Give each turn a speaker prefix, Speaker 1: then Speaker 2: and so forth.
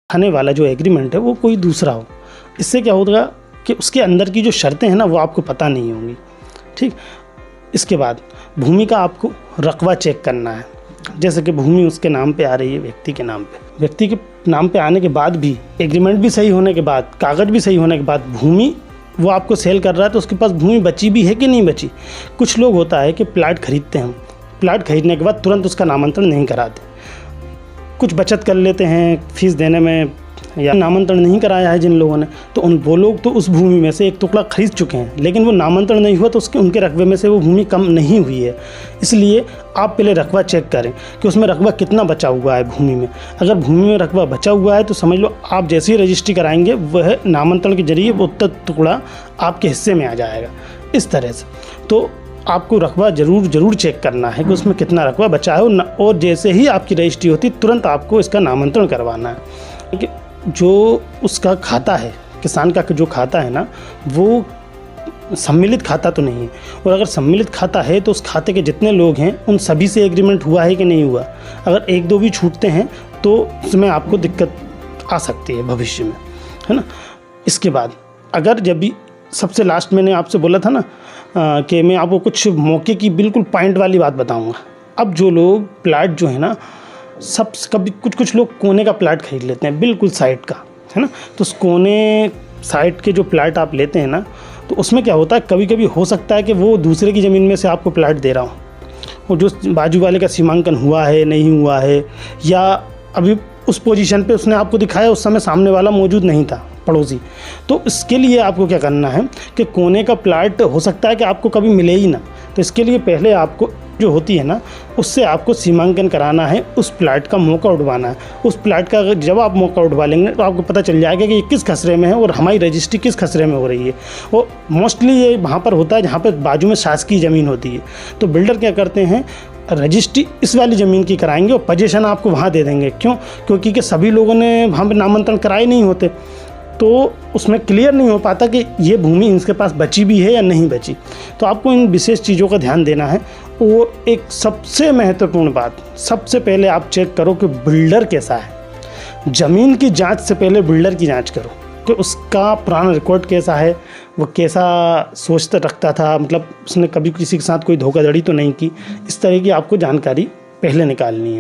Speaker 1: आने वाला जो एग्रीमेंट है वो कोई दूसरा हो। इससे क्या होगा कि उसके अंदर की जो शर्तें हैं ना वो आपको पता नहीं होंगी। ठीक, इसके बाद भूमि का आपको रकबा चेक करना है। जैसे कि भूमि उसके नाम पे आ रही है, व्यक्ति के नाम पे, व्यक्ति के नाम पे आने के बाद भी, एग्रीमेंट भी सही होने के बाद, कागज़ भी सही होने के बाद, भूमि वो आपको सेल कर रहा है तो उसके पास भूमि बची भी है कि नहीं बची। कुछ लोग होता है कि प्लाट खरीदते हैं, प्लाट खरीदने के बाद तुरंत उसका नामांतरण नहीं कराते, कुछ बचत कर लेते हैं फीस देने में, या नामांतरण नहीं कराया है जिन लोगों ने, तो वो लोग तो उस भूमि में से एक टुकड़ा खरीद चुके हैं, लेकिन वो नामांतरण नहीं हुआ तो उनके रकबे में से वो भूमि कम नहीं हुई है। इसलिए आप पहले रकबा चेक करें कि उसमें रकबा कितना बचा हुआ है भूमि में। अगर भूमि में रकबा बचा हुआ है तो समझ लो आप जैसे ही रजिस्ट्री कराएंगे वह नामांतरण के जरिए वो टुकड़ा आपके हिस्से में आ जाएगा। इस तरह से तो आपको रकबा ज़रूर चेक करना है कि उसमें कितना रकबा बचा है, और जैसे ही आपकी रजिस्ट्री होती तुरंत आपको इसका नामांतरण करवाना है। कि जो उसका खाता है, किसान का जो खाता है ना, वो सम्मिलित खाता तो नहीं है, और अगर सम्मिलित खाता है तो उस खाते के जितने लोग हैं उन सभी से एग्रीमेंट हुआ है कि नहीं हुआ। अगर एक दो भी छूटते हैं तो उसमें आपको दिक्कत आ सकती है भविष्य में, है ना। इसके बाद अगर जब भी सबसे लास्ट मैंने आपसे बोला था ना कि मैं आपको कुछ मौके की बिल्कुल पॉइंट वाली बात बताऊंगा। अब जो लोग प्लाट जो है ना, सब कभी कुछ लोग कोने का प्लाट खरीद लेते हैं, बिल्कुल साइड का, है ना। तो उस कोने साइड के जो प्लाट आप लेते हैं ना, तो उसमें क्या होता है, कभी कभी हो सकता है कि वो दूसरे की ज़मीन में से आपको प्लाट दे रहा हो, और जो बाजू वाले का सीमांकन हुआ है नहीं हुआ है, या अभी उस पोजीशन पे उसने आपको दिखाया उस समय सामने वाला मौजूद नहीं था, पड़ोसी। तो इसके लिए आपको क्या करना है कि कोने का प्लाट हो सकता है कि आपको कभी मिले ही ना, तो इसके लिए पहले आपको जो होती है ना उससे आपको सीमांकन कराना है, उस प्लाट का मौका उठवाना है। उस प्लाट का जब आप मौका उठवा लेंगे तो आपको पता चल जाएगा कि ये किस खसरे में है और हमारी रजिस्ट्री किस खसरे में हो रही है। और मोस्टली ये वहाँ पर होता है जहाँ पर बाजू में शासकीय ज़मीन होती है। तो बिल्डर क्या करते हैं, रजिस्ट्री इस वाली ज़मीन की कराएंगे और पोजीशन आपको वहाँ दे देंगे। क्यों? क्योंकि सभी लोगों ने वहाँ पर नामांतरण कराए नहीं होते, तो उसमें क्लियर नहीं हो पाता कि ये भूमि इनके पास बची भी है या नहीं बची। तो आपको इन विशेष चीज़ों का ध्यान देना है। और एक सबसे महत्वपूर्ण बात, सबसे पहले आप चेक करो कि बिल्डर कैसा है। ज़मीन की जांच से पहले बिल्डर की जांच करो कि उसका पुराना रिकॉर्ड कैसा है, वो कैसा सोचता रखता था, मतलब उसने कभी किसी के साथ कोई धोखाधड़ी तो नहीं की। इस तरह की आपको जानकारी पहले निकालनी है।